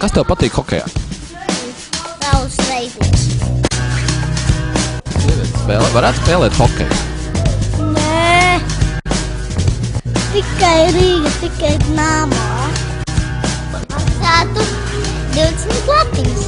Kas tev patīk hokejā? Saules Reidings. Varētu spēlēt hokeju? Nē. Tikai Rīga, tikai Dināmo. Maksātu 20 latiņas.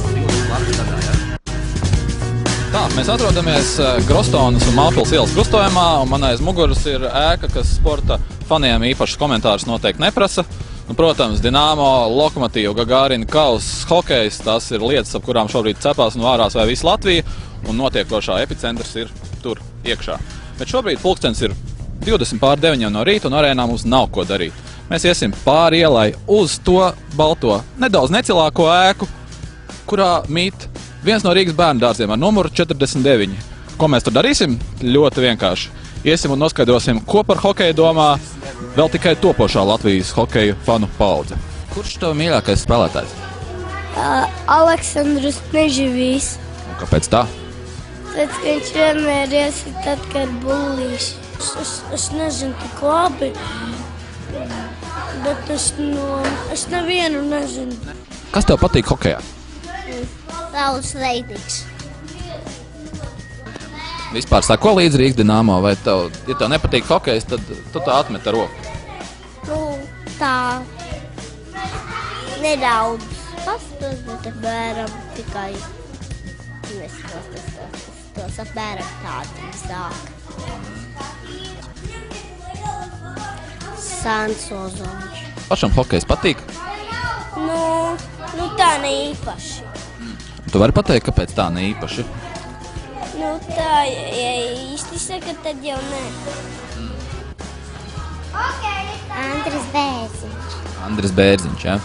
Tā, mēs atrodamies Grostonas un Mālpils ielas krustojumā, un man aiz muguras ir ēka, kas sporta faniem īpašas komentārus noteikti neprasa. Nu, protams, Dināmo, Lokomotīva, Gagārina, Kauss, hokejs, tās ir lietas, ap kurām šobrīd cepās un vārās vai visu Latviju, un notiekošā epicentrs ir tur iekšā. Bet šobrīd pulkstens ir 8:20 no rīta, un arēnā mums nav ko darīt. Mēs iesim pāri ielai uz to balto, nedaudz necilāko ēku, kurā mīt viens no Rīgas bērnu dārziem ar numuru 49. Ko mēs tur darīsim? Ļoti vienkārši. Iesim un noskaidrosim, ko par hokeju domā vēl tikai topošā Latvijas hokeju fanu paudze. Kurš tev mīļākais spēlētājs? Aleksandrs Neživīs. Un kāpēc tā? Tad, ka viņš vienmēr iesit tad, kad bullīši. Es nezinu tik labi, bet es nevienu nezinu. Kas tev patīk hokejā? Saules Reidings. Vispār sako līdz Rīgas Dināmo, vai tev, ja tev nepatīk hokejs, tad tu tā atmet ar roku? Nu, tā nedaudz pastos, bet apmēram tikai tos apmēram tādi sāk. Sansozoņš. Pašam hokejs patīk? Nu tā ne īpaši. Tu vari pateikt, kāpēc tā ne īpaši? Nu tā, ja īsti saka, tad jau nē. Andris Bērziņš. Andris Bērziņš, jā?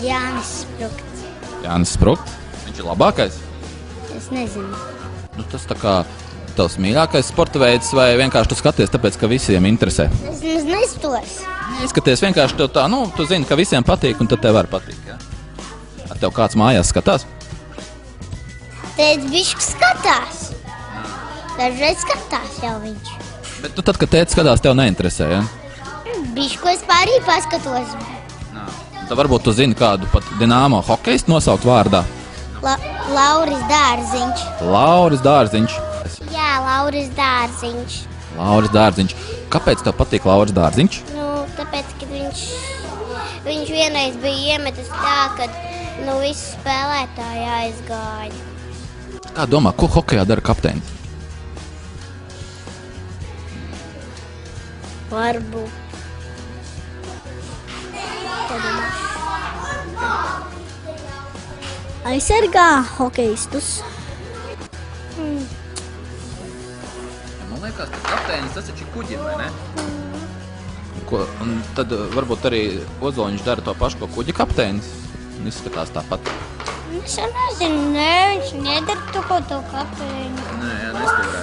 Jānis Sprukts. Jānis Sprukts? Viņš ir labākais? Es nezinu. Nu, tas tā kā tavs mīļākais sporta veids, vai vienkārši tu skaties tāpēc, ka visiem interesē? Es nestos. Izskaties vienkārši tev tā, nu, tu zini, ka visiem patīk, un tad tev var patīk, jā? Ar tev kāds mājās skatās? Tētis bišķi skatās. Dažreiz skatās jau viņš. Bet tu tad, kad tētis skatās, tev neinteresē, jā? Bišķi, ko es pārī paskatos. Tad varbūt tu zini kādu pat Dināmo hokejistu nosaukt vārdā? Lauris Dārziņš. Lauris Dārziņš. Jā, Lauris Dārziņš. Lauris Dārziņš. Kāpēc tev patīk Lauris Dārziņš? Nu, tāpēc, ka viņš vienreiz bija iemetis tā, kad visi spēlētāji aizgāja. Kā domā, ko hokejā dara kapteinis? Varbūt. Aizsargā hokejistus. Man liekas, ka kapteinis tas taču ir kuģim, vai ne? Un tad varbūt arī Ozoliņš dara to pašu, ko kuģa kapteinis. Un izskatās tāpat. Es nezinu, viņš nedara to, ko to kapteini. Nē, jā, nestūrē.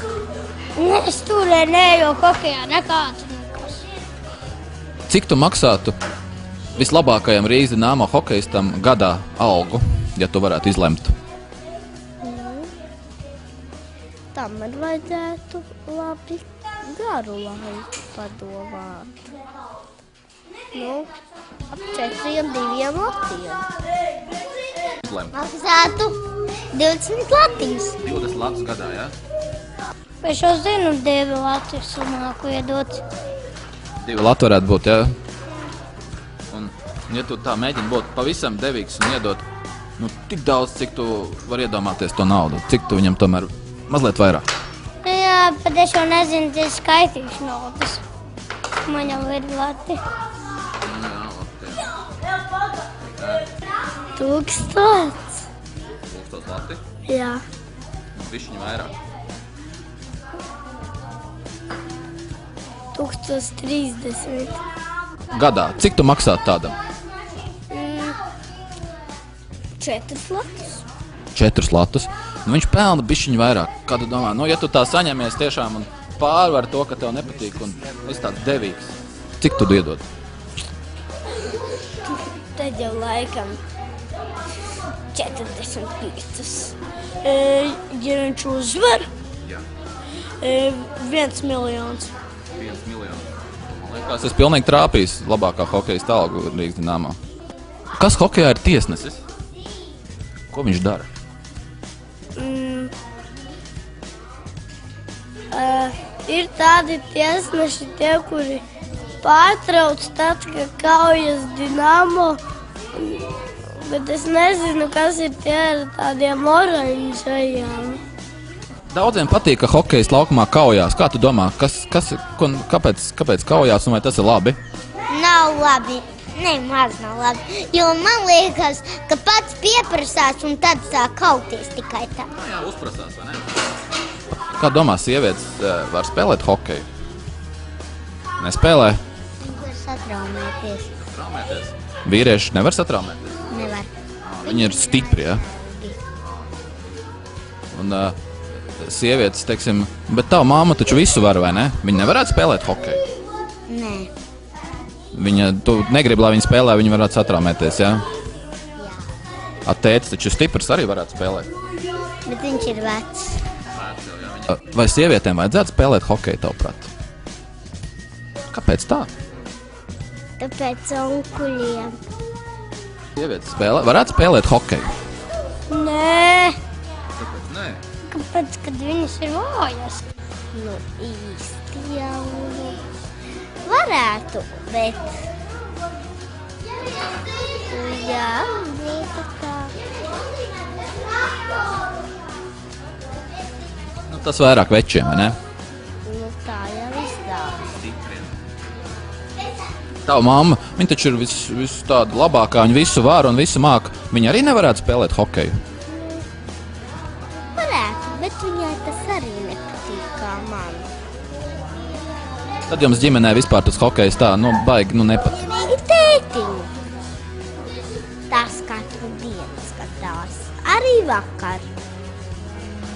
Nestūrē, jo hokejā nekāds nekas. Cik tu maksātu vislabākajam Rīgas Dināmo hokejistam gadā algu, ja tu varētu izlemt? Tam man vajadzētu labi garu laiku padomāt. Ap 4-2 latiem. Izlemt. Maksātu 20 latiņas. 20 latus gadā, jā? Es jau zinu, 2 latus sunāku iedot. 2 lati varētu būt, jā? Un, ja tu tā mēģini būt pavisam devīgs un iedot, tik daudz, cik tu vari iedomāties to naudu, cik tu viņam tomēr mazliet vairāk? Jā, bet es jau nezinu, es skaitīšu naudas. Man jau ir lati. Jā, lati. 1000. 1000 lati? Jā. Bišķiņu vairāk? 1030. Gadā. Cik tu maksātu tādam? 4 latus. 4 latus. Viņš pelna bišķiņu vairāk. Kā tu domā? Ja tu tā saņemies tiešām un pārvar to, ka tev nepatīk un esi tāds devīgs, cik tu iedod? Tad jau laikam 45. Ja viņš uzvar, 1 miljons. 1 miljonu. Man liekas, es pilnīgi trāpījis labākā hokejista algu Rīgas Dināmo. Kas hokejā ir tiesnesis? Ko viņš dara? Ir tādi tiesneši, tie, kuri pārtrauc tad, kad kaujas Dinamo, bet es nezinu, kas ir tie ar tādiem oranžajām. Daudziem patīk, ka hokejs laukumā kaujās. Kā tu domā, kāpēc kaujās un vai tas ir labi? Nav labi. Nemaz nav labi. Jo man liekas, ka pats pieprasās un tad sāk kauties tikai tā. Jā, uzprasās, vai ne? Kā domā, sievietes var spēlēt hokeju? Nespēlē? Var satraumēties. Vīrieši nevar satraumēties? Nevar. Viņi ir stipri, ja? Un sievietes, teiksim, bet tava mamma taču visu var, vai ne? Viņa nevarētu spēlēt hokeju? Nē. Tu negribi, lai viņa spēlē, viņa varētu satraumēties, ja? Jā. Tētis taču stiprs arī varētu spēlēt. Bet viņš ir vecs. Vai sievietēm vajadzētu spēlēt hokeju, tavuprāt? Kāpēc tā? Tāpēc onkuļiem. Sievietes varētu spēlēt hokeju? Nē. Kāpēc nē? Kāpēc, kad viņas ir vājas? Nu, īsti jau varētu, bet... Jā, būtu tā. Tas vairāk večiem, vai ne? Nu, tā jau izdās. Tava mamma, viņa taču ir visu tāda labākā, viņa visu var un visu māk. Viņa arī nevarētu spēlēt hokeju? Varētu, bet viņai tas arī nepatīk kā man. Tad jums ģimenē vispār tas hokejs tā, baigi, nepatīk. Vienīgi tētiņu. Tas katru dienu skatās. Arī vakar.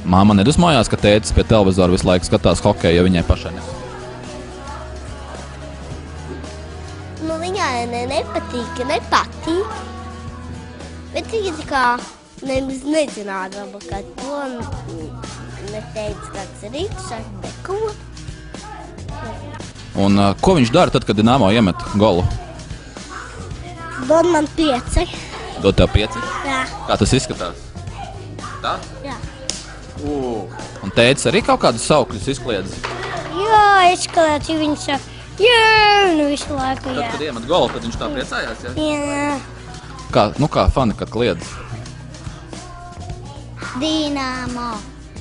Māma nedusmojās, ka tētis pie televizora visu laiku skatās hokeju, ja viņai pašai nepatīk. Nu, viņai nepatīk, nepatīk. Bet viņa tā kā nemaz nezināja, ka to neteica kāds rīks, neko. Un ko viņš dara tad, kad Dinamo iemet golu? Dod man 5. Dod tev 5? Jā. Kā tas izskatās? Tā? Jā. Un tētis arī kaut kādus saukļus izkliedz? Jā, izskatās, ja viņš saka, jā, nu visu laiku, jā. Tad, kad iemet golu, tad viņš tā priecājās, ja? Jā. Kā fani, kad kliedz? Dinamo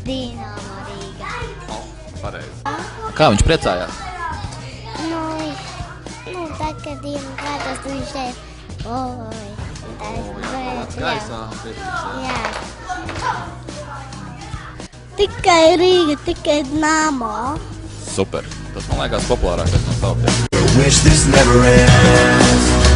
Rīga. Pareizi. Kā viņš priecājās? Nu, tad, kad iemet, tad viņš teica, oi, Gaisā, jā. Tikai Rīga, tikai Dinamo. Super. Tas man liekas populārākais no sauktiem. Wish this never ends.